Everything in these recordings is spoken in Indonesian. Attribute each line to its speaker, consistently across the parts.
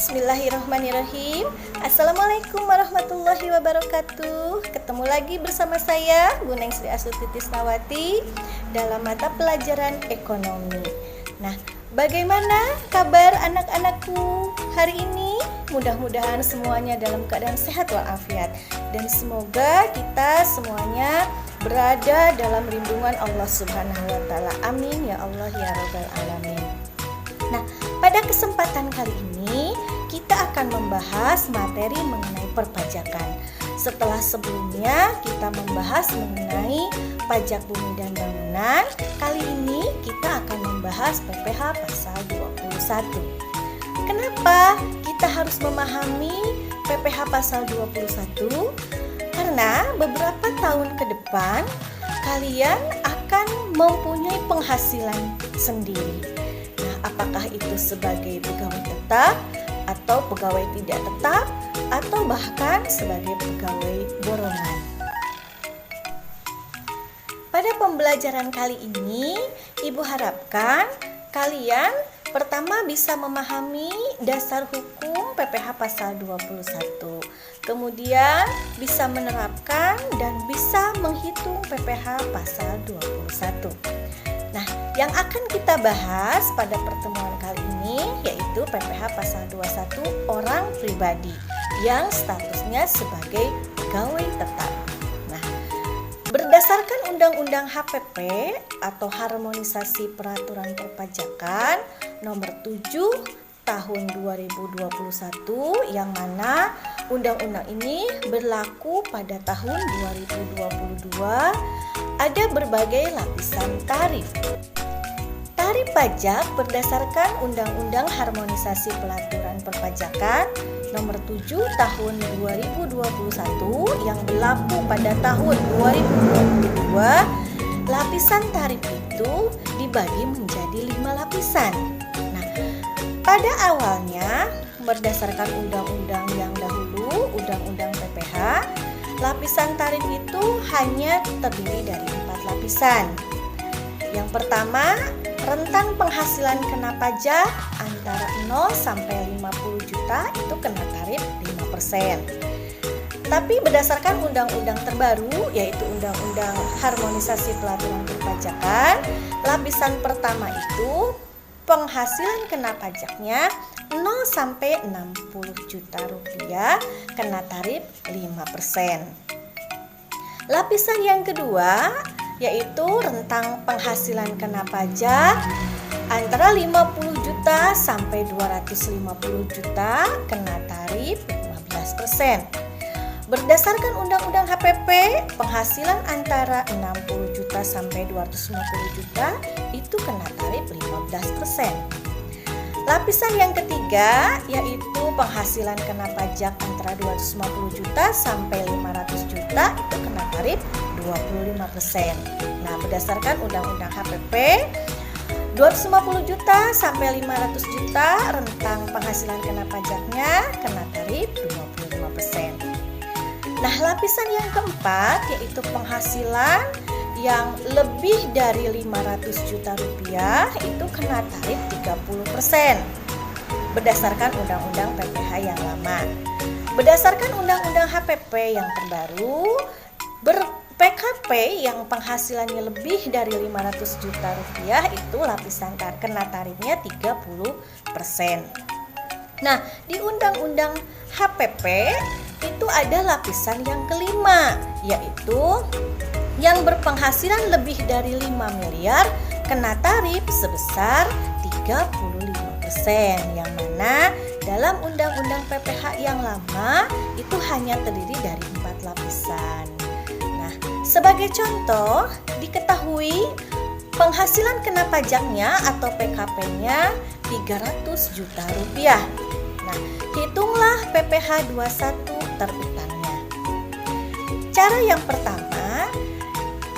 Speaker 1: Bismillahirrahmanirrahim. Assalamualaikum warahmatullahi wabarakatuh. Ketemu lagi bersama saya Guneng Sri Astuti Tisnawati dalam mata pelajaran ekonomi. Nah, bagaimana kabar anak-anakku hari ini? Mudah-mudahan semuanya dalam keadaan sehat walafiat, dan semoga kita semuanya berada dalam lindungan Allah Subhanahu wa taala. Amin ya Allah ya rabbal alamin. Nah, pada kesempatan kali ini kita akan membahas materi mengenai perpajakan. Setelah sebelumnya kita membahas mengenai pajak bumi dan bangunan, kali ini kita akan membahas PPh pasal 21. Kenapa kita harus memahami PPh pasal 21? Karena beberapa tahun ke depan kalian akan mempunyai penghasilan sendiri. Apakah itu sebagai pegawai tetap atau pegawai tidak tetap atau bahkan sebagai pegawai borongan. Pada pembelajaran kali ini, Ibu harapkan kalian pertama bisa memahami dasar hukum PPh pasal 21. Kemudian bisa menerapkan dan bisa menghitung PPh pasal 21. Nah, yang akan kita bahas pada pertemuan kali ini yaitu PPh pasal 21 orang pribadi yang statusnya sebagai pegawai tetap. Nah, berdasarkan Undang-Undang HPP atau Harmonisasi Peraturan Perpajakan nomor 7 tahun 2021, yang mana undang-undang ini berlaku pada tahun 2022, ada berbagai lapisan tarif. Tarif pajak berdasarkan Undang-Undang Harmonisasi Peraturan Perpajakan nomor 7 tahun 2021 yang berlaku pada tahun 2022, lapisan tarif itu dibagi menjadi 5 lapisan. Nah, pada awalnya berdasarkan undang-undang yang dahulu, Undang-Undang PPh, lapisan tarif itu hanya terdiri dari 4 lapisan. Yang pertama, rentang penghasilan kena pajak antara 0 sampai 50 juta itu kena tarif 5%. Tapi berdasarkan undang-undang terbaru yaitu Undang-Undang Harmonisasi Peraturan Perpajakan, lapisan pertama itu penghasilan kena pajaknya 0 sampai 60 juta rupiah kena tarif 5%. Lapisan yang kedua yaitu rentang penghasilan kena pajak antara 50 juta sampai 250 juta kena tarif 15%. Berdasarkan Undang-Undang HPP, penghasilan antara 60 juta sampai 250 juta itu kena tarif 15%. Lapisan yang ketiga yaitu penghasilan kena pajak antara 250 juta sampai 500 juta itu kena tarif 25%. Nah, berdasarkan Undang-Undang HPP, 250 juta sampai 500 juta rentang penghasilan kena pajaknya kena tarif 25%. Nah, lapisan yang keempat yaitu penghasilan yang lebih dari 500 juta rupiah itu kena tarif 30% berdasarkan Undang-Undang PPh yang lama. Berdasarkan Undang-Undang HPP yang terbaru, PKP yang penghasilannya lebih dari 500 juta rupiah itu lapisan kena tarifnya 30%. Nah, di Undang-Undang HPP itu ada lapisan yang kelima, yaitu yang berpenghasilan lebih dari 5 miliar kena tarif sebesar 35%, yang mana dalam Undang-Undang PPh yang lama itu hanya terdiri dari 4 lapisan. Nah, sebagai contoh, diketahui penghasilan kena pajaknya atau PKP-nya 300 juta rupiah. Nah, hitunglah PPh 21 terutannya. Cara yang pertama,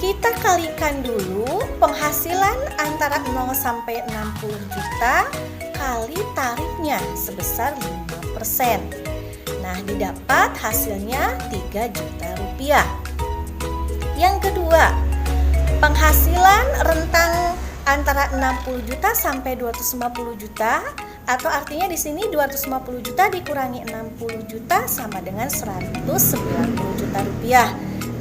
Speaker 1: kita kalikan dulu penghasilan antara 0 sampai 60 juta kali tarifnya sebesar 5%. Nah, didapat hasilnya 3 juta rupiah. Yang kedua, penghasilan rentang antara 60 juta sampai 250 juta Atau artinya di sini 250 juta dikurangi 60 juta sama dengan 190 juta rupiah.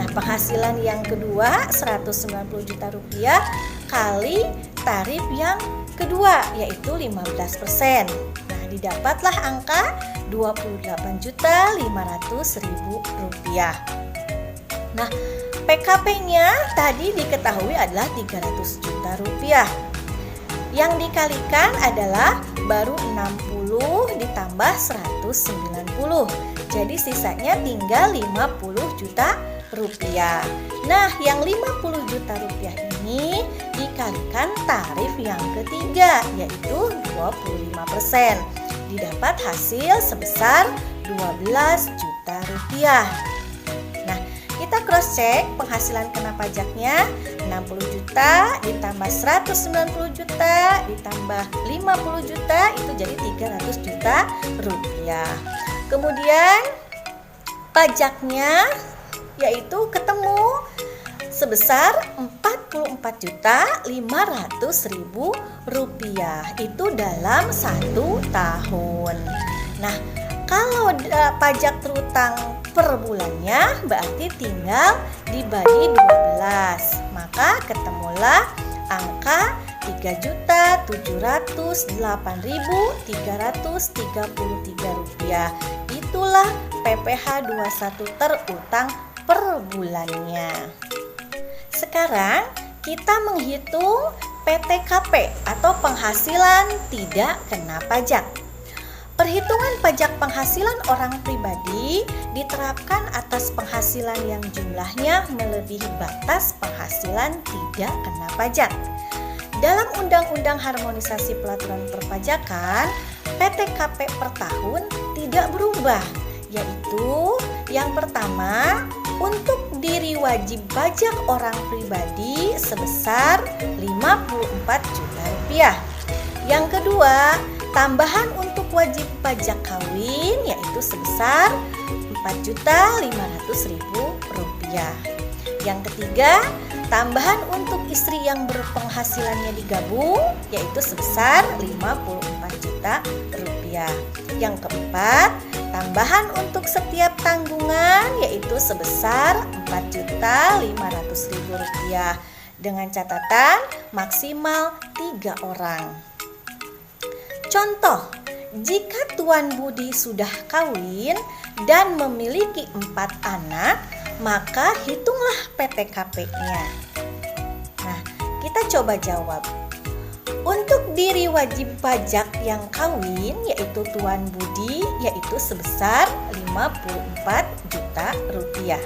Speaker 1: Nah, penghasilan yang kedua 190 juta rupiah kali tarif yang kedua yaitu 15%. Nah, didapatlah angka 28.500.000 rupiah. Nah, PKP-nya tadi diketahui adalah 300 juta rupiah. Yang dikalikan adalah baru 60 ditambah 190. Jadi sisanya tinggal 50 juta rupiah. Nah, yang 50 juta rupiah ini dikalikan tarif yang ketiga yaitu 25%. Didapat hasil sebesar 12 juta rupiah. Nah, kita cross check penghasilan kena pajaknya 60 juta ditambah 190 juta ditambah 50 juta itu jadi 300 juta rupiah. Kemudian pajaknya yaitu ketemu sebesar 44.500.000 rupiah itu dalam 1 tahun. Nah, kalau pajak terutang per bulannya berarti tinggal dibagi 12, maka ketemulah angka 3.708.333 rupiah. Itulah PPh 21 terutang per bulannya. Sekarang kita menghitung PTKP atau penghasilan tidak kena pajak. Perhitungan pajak penghasilan orang pribadi diterapkan atas penghasilan yang jumlahnya melebihi batas penghasilan tidak kena pajak. Dalam Undang-Undang Harmonisasi Peraturan Perpajakan, PTKP per tahun tidak berubah, yaitu yang pertama untuk diri wajib pajak orang pribadi sebesar 54 juta rupiah. Yang kedua, tambahan untuk wajib pajak kawin yaitu sebesar 4.500.000 rupiah. Yang ketiga, tambahan untuk istri yang berpenghasilannya digabung yaitu sebesar 54 juta rupiah. Yang keempat, tambahan untuk setiap tanggungan yaitu sebesar 4.500.000 rupiah dengan catatan maksimal 3 orang. Contoh, jika Tuan Budi sudah kawin dan memiliki 4 anak, maka hitunglah PTKP-nya. Nah, kita coba jawab. Untuk diri wajib pajak yang kawin yaitu Tuan Budi yaitu sebesar 54 juta rupiah.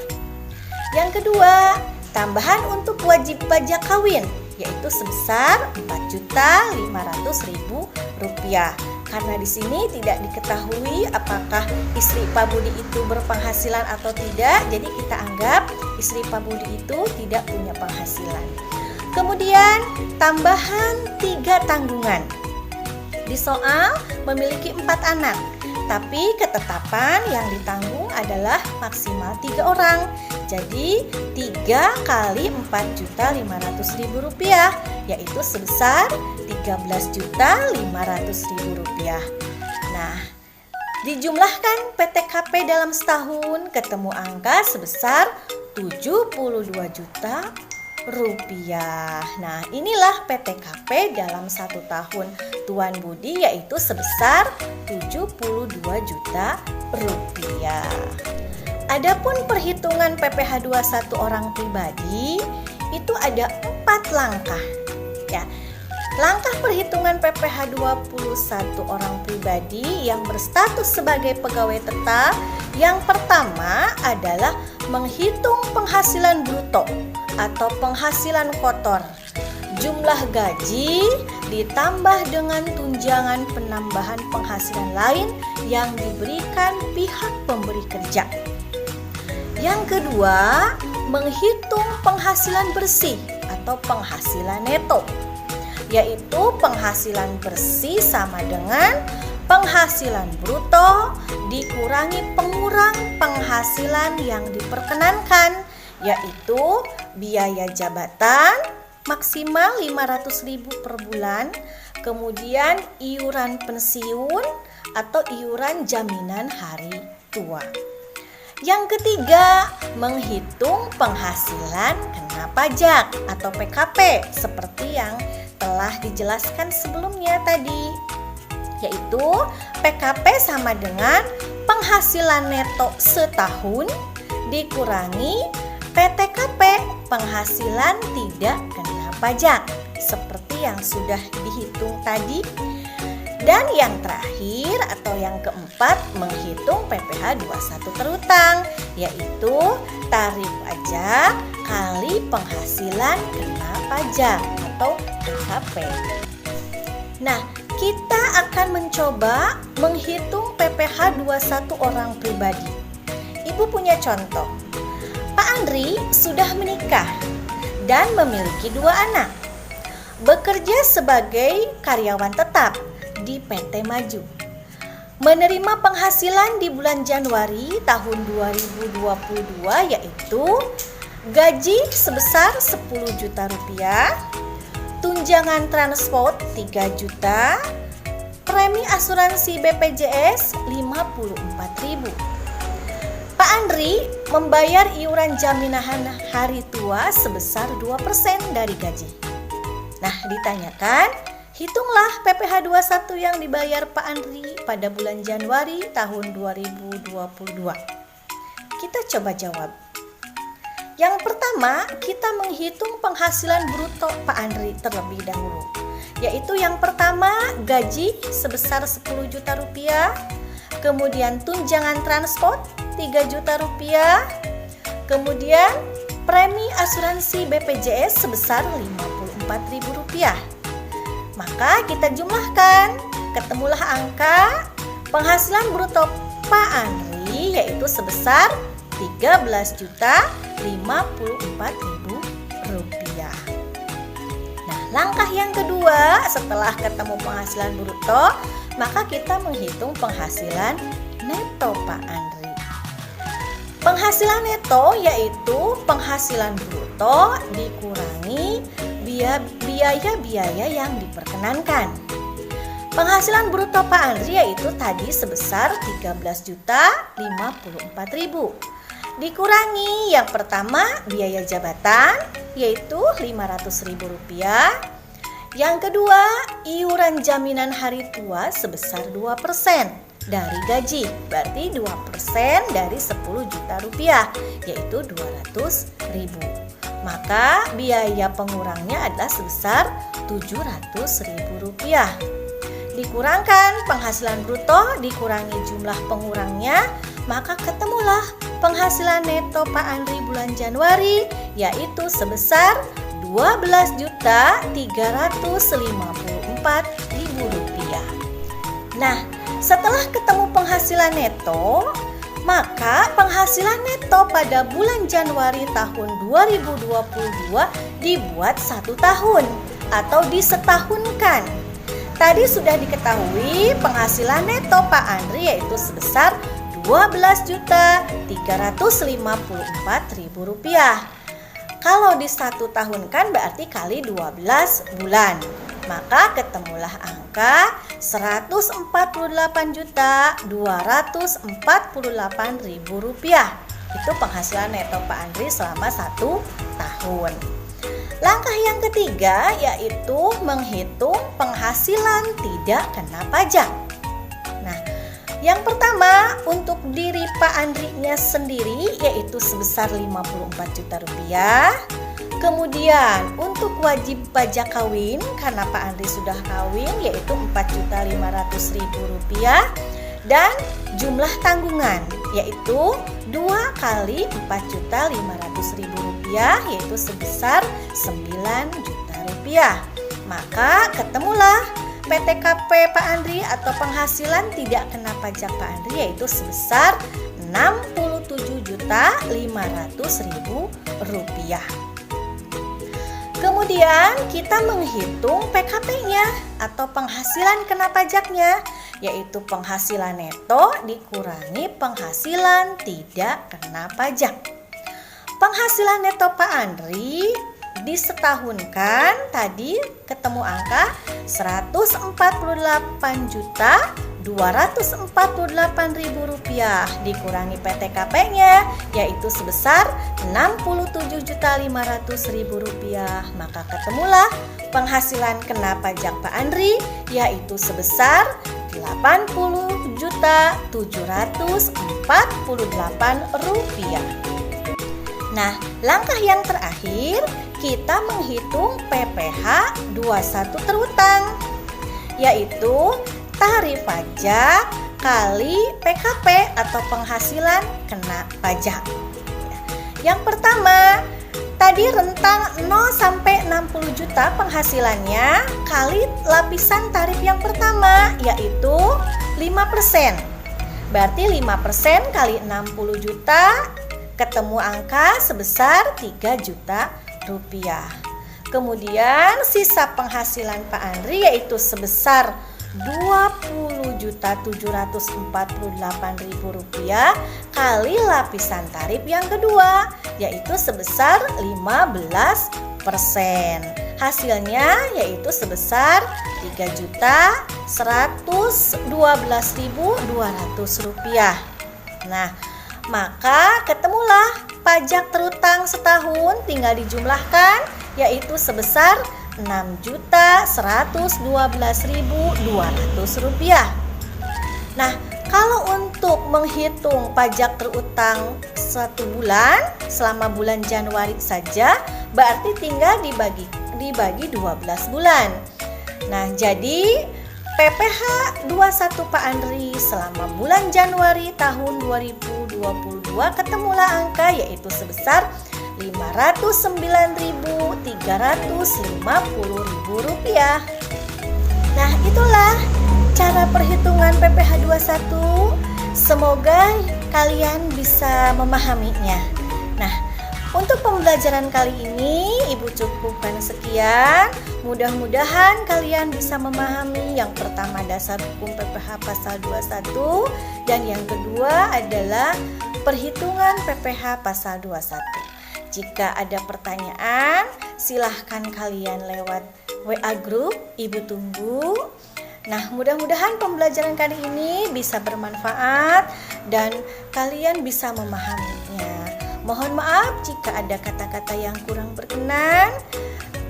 Speaker 1: Yang kedua, tambahan untuk wajib pajak kawin yaitu sebesar 4.500.000 rupiah. Karena di sini tidak diketahui apakah istri Pak Budi itu berpenghasilan atau tidak, jadi kita anggap istri Pak Budi itu tidak punya penghasilan. Kemudian tambahan 3 tanggungan. Di soal memiliki 4 anak, tapi ketetapan yang ditanggung adalah maksimal 3 orang. Jadi 3 kali 4.500.000 rupiah yaitu sebesar 13.500.000 rupiah. Nah, dijumlahkan PTKP dalam setahun ketemu angka sebesar 72 juta rupiah. Nah, inilah PTKP dalam 1 tahun Tuan Budi yaitu sebesar 72 juta rupiah. Adapun perhitungan PPh 21 orang pribadi itu ada 4 langkah. Ya. Langkah perhitungan PPh 21 orang pribadi yang berstatus sebagai pegawai tetap yang pertama adalah menghitung penghasilan bruto atau penghasilan kotor. Jumlah gaji ditambah dengan tunjangan penambahan penghasilan lain yang diberikan pihak pemberi kerja. Yang kedua, menghitung penghasilan bersih atau penghasilan neto, yaitu penghasilan bersih sama dengan penghasilan bruto dikurangi pengurang penghasilan yang diperkenankan, yaitu biaya jabatan maksimal 500.000 per bulan, kemudian iuran pensiun atau iuran jaminan hari tua. Yang ketiga, menghitung penghasilan kena pajak atau PKP seperti yang telah dijelaskan sebelumnya tadi, yaitu PKP sama dengan penghasilan neto setahun dikurangi PTKP penghasilan tidak kena pajak seperti yang sudah dihitung tadi. Dan yang terakhir atau yang keempat, menghitung PPh 21 terutang, yaitu tarif pajak kali penghasilan kena pajak atau PKP. Nah, kita akan mencoba menghitung PPh 21 orang pribadi. Ibu punya contoh. Pak Andri sudah menikah dan memiliki 2 anak. Bekerja sebagai karyawan tetap di PT Maju. Menerima penghasilan di bulan Januari tahun 2022 yaitu gaji sebesar 10 juta rupiah, tunjangan transport 3 juta, premi asuransi BPJS 54.000. Pak Andri membayar iuran jaminan hari tua sebesar 2% dari gaji. Nah, ditanyakan, hitunglah PPh 21 yang dibayar Pak Andri pada bulan Januari tahun 2022. Kita coba jawab. Yang pertama, kita menghitung penghasilan bruto Pak Andri terlebih dahulu. Yaitu yang pertama, gaji sebesar 10 juta rupiah, kemudian tunjangan transport 3 juta rupiah, kemudian premi asuransi BPJS sebesar 54.000 rupiah. Maka kita jumlahkan, ketemulah angka penghasilan bruto Pak Andri yaitu sebesar 13.054.000 rupiah. Nah, langkah yang kedua setelah ketemu penghasilan bruto, maka kita menghitung penghasilan neto Pak Andri. Penghasilan neto yaitu penghasilan bruto dikurangi biaya-biaya yang diperkenankan. Penghasilan bruto Pak Andri yaitu tadi sebesar 13.054.000. Dikurangi yang pertama biaya jabatan yaitu 500.000 rupiah. Yang kedua iuran jaminan hari tua sebesar 2% dari gaji, berarti 2% dari 10 juta rupiah yaitu 200.000. Maka biaya pengurangnya adalah sebesar 700.000 rupiah. Dikurangkan penghasilan bruto dikurangi jumlah pengurangnya, maka ketemulah penghasilan neto Pak Andri bulan Januari yaitu sebesar 12.354.000 rupiah. Nah, setelah ketemu penghasilan neto, maka penghasilan neto pada bulan Januari tahun 2022 dibuat 1 tahun atau disetahunkan. Tadi sudah diketahui penghasilan neto Pak Andri yaitu sebesar 12.354.000 rupiah. Kalau disatutahunkan berarti kali 12 bulan. Maka ketemulah angka 148.248.000 rupiah. Itu penghasilan neto Pak Andri selama 1 tahun. Langkah yang ketiga yaitu menghitung penghasilan tidak kena pajak. Nah, yang pertama untuk diri Pak Andrinya sendiri yaitu sebesar 54 juta rupiah. Kemudian untuk wajib pajak kawin karena Pak Andri sudah kawin yaitu 4.500.000 rupiah. Dan jumlah tanggungan yaitu 2 kali 4.500.000 rupiah yaitu sebesar 9 juta rupiah. Maka ketemulah PTKP Pak Andri atau penghasilan tidak kena pajak Pak Andri yaitu sebesar 67.500.000 rupiah. Kemudian kita menghitung PKP-nya atau penghasilan kena pajaknya yaitu penghasilan neto dikurangi penghasilan tidak kena pajak. Penghasilan neto Pak Andri disetahunkan tadi ketemu angka 148.248.000 rupiah dikurangi PTKP-nya yaitu sebesar 67.500.000 rupiah. Maka ketemulah penghasilan kena pajak Pak Andri yaitu sebesar 80.748.000 rupiah. Nah, langkah yang terakhir kita menghitung PPh 21 terutang, yaitu tarif pajak kali PKP atau penghasilan kena pajak. Yang pertama, tadi rentang 0 sampai 60 juta penghasilannya kali lapisan tarif yang pertama, yaitu 5%. Berarti 5% kali 60 juta ketemu angka sebesar 3 juta rupiah. Kemudian sisa penghasilan Pak Andri yaitu sebesar 20.748.000 rupiah kali lapisan tarif yang kedua yaitu sebesar 15%. Hasilnya yaitu sebesar 3.112.200 rupiah. Nah, maka ketemulah pajak terutang setahun tinggal dijumlahkan yaitu sebesar 6.112.200 rupiah. Nah, kalau untuk menghitung pajak terutang 1 bulan selama bulan Januari saja berarti tinggal dibagi 12 bulan. Nah, jadi PPh 21 Pak Andri selama bulan Januari tahun 2022 ketemulah angka yaitu sebesar 509.350.000 rupiah. Nah, itulah cara perhitungan PPh 21. Semoga kalian bisa memahaminya. Nah, untuk pembelajaran kali ini Ibu cukupkan sekian. Mudah-mudahan kalian bisa memahami yang pertama dasar hukum PPh pasal 21 dan yang kedua adalah perhitungan PPh pasal 21. Jika ada pertanyaan, silahkan kalian lewat WA Group, Ibu tunggu. Nah, mudah-mudahan pembelajaran kali ini bisa bermanfaat dan kalian bisa memahaminya. Mohon maaf jika ada kata-kata yang kurang berkenan.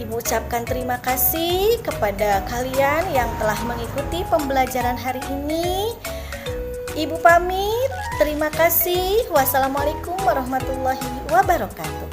Speaker 1: Ibu ucapkan terima kasih kepada kalian yang telah mengikuti pembelajaran hari ini. Ibu pamit, terima kasih. Wassalamualaikum warahmatullahi wabarakatuh.